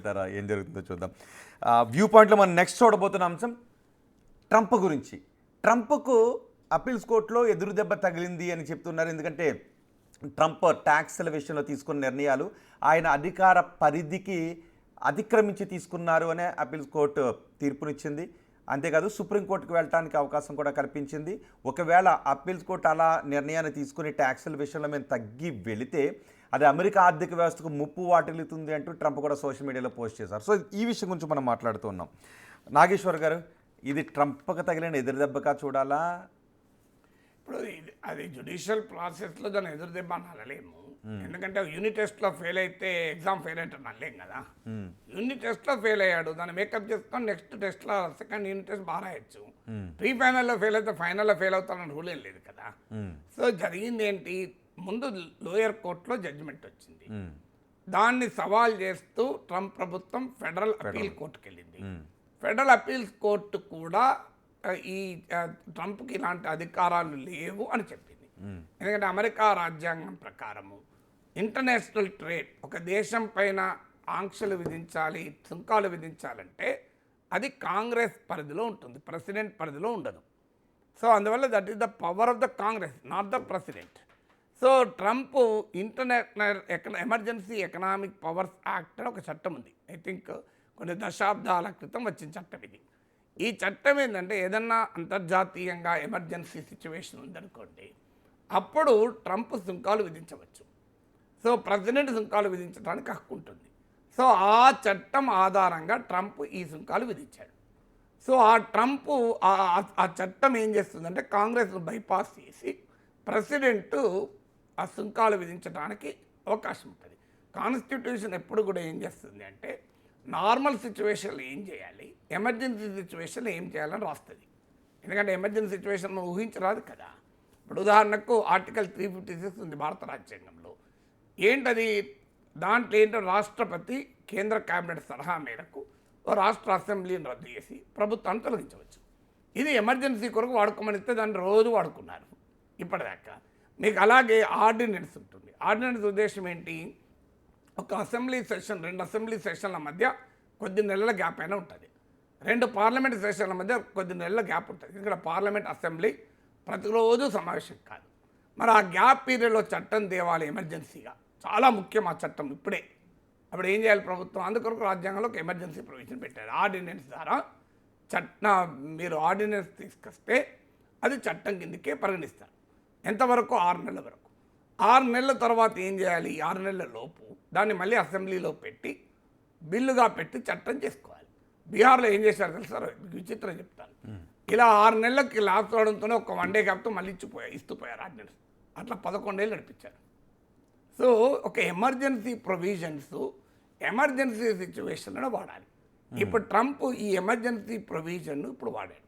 వెళ్తారా, ఏం జరుగుతుందో చూద్దాం. వ్యూ పాయింట్లో మనం నెక్స్ట్ చూడబోతున్న అంశం ట్రంప్ గురించి. ట్రంప్కు అప్పీల్స్ కోర్టులో ఎదురు దెబ్బ తగిలింది అని చెప్తున్నారు. ఎందుకంటే ట్రంప్ ట్యాక్స్ల విషయంలో తీసుకున్న నిర్ణయాలు ఆయన అధికార పరిధికి అతిక్రమించి తీసుకున్నారు అనే అప్పీల్స్ కోర్టు తీర్పునిచ్చింది. అంతేకాదు సుప్రీంకోర్టుకు వెళ్ళడానికి అవకాశం కూడా కల్పించింది. ఒకవేళ అప్పీల్స్ కోర్టు అలా నిర్ణయాన్ని తీసుకుని ట్యాక్సుల విషయంలో మేము తగ్గి వెళితే అది అమెరికా ఆర్థిక వ్యవస్థకు ముప్పు వాటిల్లుతుంది అంటూ ట్రంప్ కూడా సోషల్ మీడియాలో పోస్ట్ చేశారు. సో ఈ విషయం గురించి మనం మాట్లాడుతూ ఉన్నాం. నాగేశ్వర్ గారు, ఇది ట్రంప్కి తగిలిన ఎదురుదెబ్బగా చూడాలా? ఇప్పుడు అది జ్యుడిషియల్ ప్రాసెస్లో దాన్ని ఎదురుదెబ్బ అని అనలేము. ఎందుకంటే యూనిట్ టెస్ట్లో ఫెయిల్ అయితే ఎగ్జామ్ ఫెయిల్ అయితే అనలేం కదా. యూనిట్ టెస్ట్లో ఫెయిల్ అయ్యాడు, దాన్ని మేకప్ చేసుకొని నెక్స్ట్ టెస్ట్లో సెకండ్ యూనిట్ టెస్ట్ బాగా రాయొచ్చు. ప్రీ ఫైనల్లో ఫెయిల్ అయితే ఫైనల్లో ఫెయిల్ అవుతానని రూల్ ఏం లేదు కదా. సో జరిగింది ఏంటి, ముందు లోయర్ కోర్టులో జడ్జిమెంట్ వచ్చింది. దాన్ని సవాల్ చేస్తూ ట్రంప్ ప్రభుత్వం ఫెడరల్ అపీల్ కోర్టుకు వెళ్ళింది. ఫెడరల్ అపీల్స్ కోర్టు కూడా ఈ ట్రంప్కి ఇలాంటి అధికారాలు లేవు అని చెప్పింది. ఎందుకంటే అమెరికా రాజ్యాంగం ప్రకారము ఇంటర్నేషనల్ ట్రేడ్, ఒక దేశం పైన ఆంక్షలు విధించాలి, సుంకాలు విధించాలంటే అది కాంగ్రెస్ పరిధిలో ఉంటుంది, ప్రెసిడెంట్ పరిధిలో ఉండదు. సో అందువల్ల that is the power of the Congress, not the president. So Trump international emergency economic powers act అని ఒక చట్టం ఉంది. ఐ థింక్ కొన్ని దశాబ్దాల క్రితం వచ్చిన చట్టం ఇది. ఈ చట్టం ఏంటంటే ఏదన్నా అంతర్జాతీయంగా ఎమర్జెన్సీ సిచ్యువేషన్ ఉందనుకోండి, అప్పుడు ట్రంప్ సుంకాలు విధించవచ్చు. సో ప్రెసిడెంట్ సుంకాలు విధించడానికి హక్కు ఉంటుంది. సో ఆ చట్టం ఆధారంగా ట్రంప్ ఈ సుంకాలు విధించాడు. సో ఆ ట్రంప్ ఆ చట్టం ఏం చేస్తుందంటే కాంగ్రెస్ను బైపాస్ చేసి ప్రెసిడెంట్ ఆ సుంకాలు విధించడానికి అవకాశం ఉంటుంది. కాన్స్టిట్యూషన్ ఎప్పుడు కూడా ఏం చేస్తుంది అంటే నార్మల్ సిచ్యువేషన్లో ఏం చేయాలి, ఎమర్జెన్సీ సిచ్యువేషన్లో ఏం చేయాలని రాస్తుంది. ఎందుకంటే ఎమర్జెన్సీ సిచ్యువేషన్ ఊహించరాదు కదా. ఇప్పుడు ఉదాహరణకు ఆర్టికల్ 356 ఉంది భారత రాజ్యాంగంలో. ఏంటది, దాంట్లో ఏంటో రాష్ట్రపతి కేంద్ర కేబినెట్ సలహా మేరకు రాష్ట్ర అసెంబ్లీని రద్దు చేసి ప్రభుత్వాన్ని తొలగించవచ్చు. ఇది ఎమర్జెన్సీ కొరకు వాడుకోమని ఇస్తే దాన్ని రోజు వాడుకున్నారు ఇప్పటిదాకా. మీకు అలాగే ఆర్డినెన్స్ ఉంటుంది. ఆర్డినెన్స్ ఉద్దేశం ఏంటి, ఒక అసెంబ్లీ సెషన్, 2 అసెంబ్లీ సెషన్ల మధ్య కొద్ది నెలల గ్యాప్ అయినా ఉంటుంది. 2 పార్లమెంట్ సెషన్ల మధ్య కొద్ది నెలల గ్యాప్ ఉంటుంది. ఇక్కడ పార్లమెంట్ అసెంబ్లీ ప్రతిరోజు సమావేశం కాదు. మరి ఆ గ్యాప్ పీరియడ్లో చట్టం తేవాలి ఎమర్జెన్సీగా, చాలా ముఖ్యం ఆ చట్టం ఇప్పుడే. అప్పుడు ఏం చేయాలి ప్రభుత్వం, అందుకొరకు రాజ్యాంగంలో ఒక ఎమర్జెన్సీ ప్రొవిజన్ పెట్టారు. ఆర్డినెన్స్ ద్వారా మీరు ఆర్డినెన్స్ తీసుకొస్తే అది చట్టం కిందకే పరిగణిస్తారు. ఎంతవరకు, 6 నెలల వరకు. 6 నెలల తర్వాత ఏం చేయాలి, 6 నెలల లోపు దాన్ని మళ్ళీ అసెంబ్లీలో పెట్టి బిల్లుగా పెట్టి చట్టం చేసుకోవాలి. బీహార్లో ఏం చేశారు తెలుసా, విచిత్రం చెప్తాను. ఇలా 6 నెలలకి లాస్ట్ అవడంతోనే ఒక 1 డే గ్యాప్తో మళ్ళీ ఇస్తూ పోయారు ఆర్డినెన్స్. అట్లా 11 ఏళ్ళు నడిపించారు. సో ఒక ఎమర్జెన్సీ ప్రొవిజన్స్ ఎమర్జెన్సీ సిచ్యువేషన్లో వాడాలి. ఇప్పుడు ట్రంప్ ఈ ఎమర్జెన్సీ ప్రొవిజన్ ఇప్పుడు వాడాడు.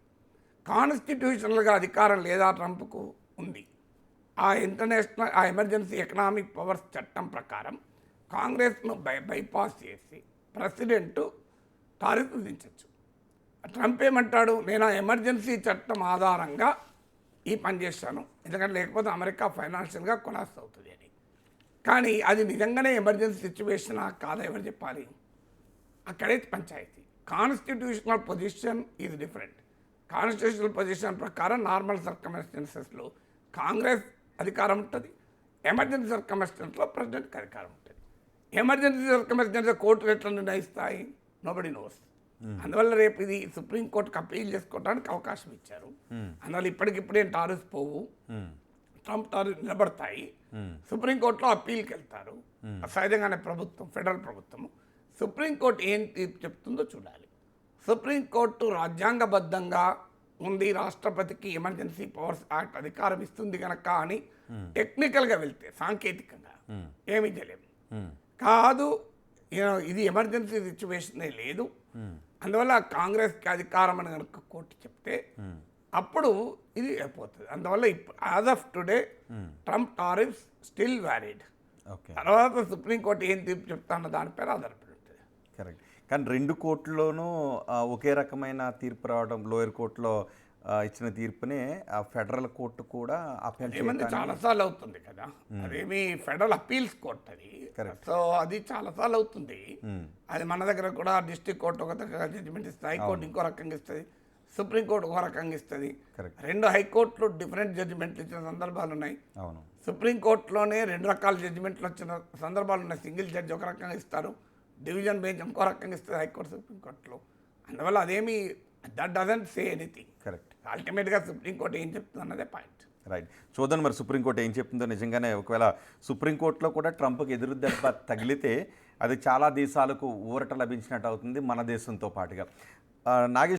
కాన్స్టిట్యూషనల్గా అధికారం లేదా ట్రంప్కు ఉంది. ఆ ఎమర్జెన్సీ ఎకనామిక్ పవర్స్ చట్టం ప్రకారం కాంగ్రెస్ను బైపాస్ చేసి ప్రెసిడెంట్ టారిఫ్ విధించవచ్చు. ట్రంప్ ఏమంటాడు, నేను ఆ ఎమర్జెన్సీ చట్టం ఆధారంగా ఈ పని చేస్తాను, ఎందుకంటే లేకపోతే అమెరికా ఫైనాన్షియల్గా కొలాప్స్ అవుతుంది అని. కానీ అది నిజంగానే ఎమర్జెన్సీ సిచ్యువేషనా కాదా ఎవరు చెప్పాలి, అక్కడే పంచాయతీ. Constitutional position is different. Constitutional position ప్రకారం నార్మల్ సర్కమ్స్టెన్సెస్లో కాంగ్రెస్ అధికారం ఉంటుంది, ఎమర్జెన్సీ సర్కమ్స్టెన్స్లో ప్రెసిడెంట్కి అధికారం ఉంటుంది. ఎమర్జెన్సీ సర్కమ్స్టెన్సెస్ కోర్టులు ఎట్లా నిర్ణయిస్తాయి, నోబడి నోస్. అందువల్ల రేపు ఇది సుప్రీంకోర్టుకి అప్పీల్ చేసుకోవడానికి అవకాశం ఇచ్చారు. అందువల్ల ఇప్పటికిప్పుడే టారిఫ్ పోవు, ట్రంప్ టారిఫ్ నిలబడతాయి. సుప్రీంకోర్టులో అప్పీల్కి వెళ్తారు. సహజంగానే ప్రభుత్వం, ఫెడరల్ ప్రభుత్వం. సుప్రీంకోర్టు ఏం తీర్పు చెప్తుందో చూడాలి. సుప్రీంకోర్టు రాజ్యాంగబద్ధంగా ఉంది, రాష్ట్రపతికి ఎమర్జెన్సీ పవర్స్ యాక్ట్ అధికారం ఇస్తుంది కనుక అని టెక్నికల్గా వెళ్తే, సాంకేతికంగా ఏమీ చేయలేము. కాదు, ఇది ఎమర్జెన్సీ సిచ్యువేషనే లేదు, అందువల్ల కాంగ్రెస్కి అధికారం అని కనుక కోర్టు చెప్తే అప్పుడు ఇది అయిపోతుంది. అందువల్ల as of today Trump tariffs still valid. తర్వాత సుప్రీంకోర్టు ఏం తీర్పు చెప్తానో దానిపైన ఆధారపడి ఉంటుంది. కరెక్ట్. కానీ 2 కోర్టుల్లోనూ ఒకే రకమైన తీర్పు రావడం, లోయర్ కోర్టులో ఇచ్చిన తీర్పునే ఆ ఫెడరల్ కోర్టు కూడా అప్పీల్ ఏమంటే చాలాసార్లు అవుతుంది కదా, అదేమి ఫెడరల్ అప్పీల్స్ కోర్ట్ అది. సో అది చాలాసార్లు అవుతుంది. అది మన దగ్గర కూడా డిస్ట్రిక్ట్ కోర్టు ఒక రకంగా జడ్జిమెంట్ ఇస్తుంది, హైకోర్టు ఇంకో రకంగా ఇస్తుంది, సుప్రీంకోర్టు ఒక రకంగా ఇస్తుంది. Correct. రెండు హైకోర్టులు డిఫరెంట్ జడ్జిమెంట్లు ఇచ్చిన సందర్భాలు ఉన్నాయి. అవును. సుప్రీంకోర్టులోనే రెండు రకాల జడ్జిమెంట్లు వచ్చిన సందర్భాలు ఉన్నాయి. సింగిల్ జడ్జి ఒక రకంగా ఇస్తారు, డివిజన్ బెంచ్ ఇంకో రకంగా ఇస్తుంది హైకోర్టు సుప్రీంకోర్టులో. అందువల్ల అదేమి that doesn't say anything. Correct. అల్టిమేట్గా సుప్రీంకోర్టు ఏం చెప్తుంది అన్నదే పాయింట్. రైట్. చూద్దాం మరి సుప్రీంకోర్టు ఏం చెప్తుందో. నిజంగానే ఒకవేళ సుప్రీంకోర్టులో కూడా ట్రంప్కి ఎదురు దెబ్బ తగిలితే అది చాలా దేశాలకు ఊరట లభించినట్టు అవుతుంది, మన దేశంతో పాటుగా. నాగేష్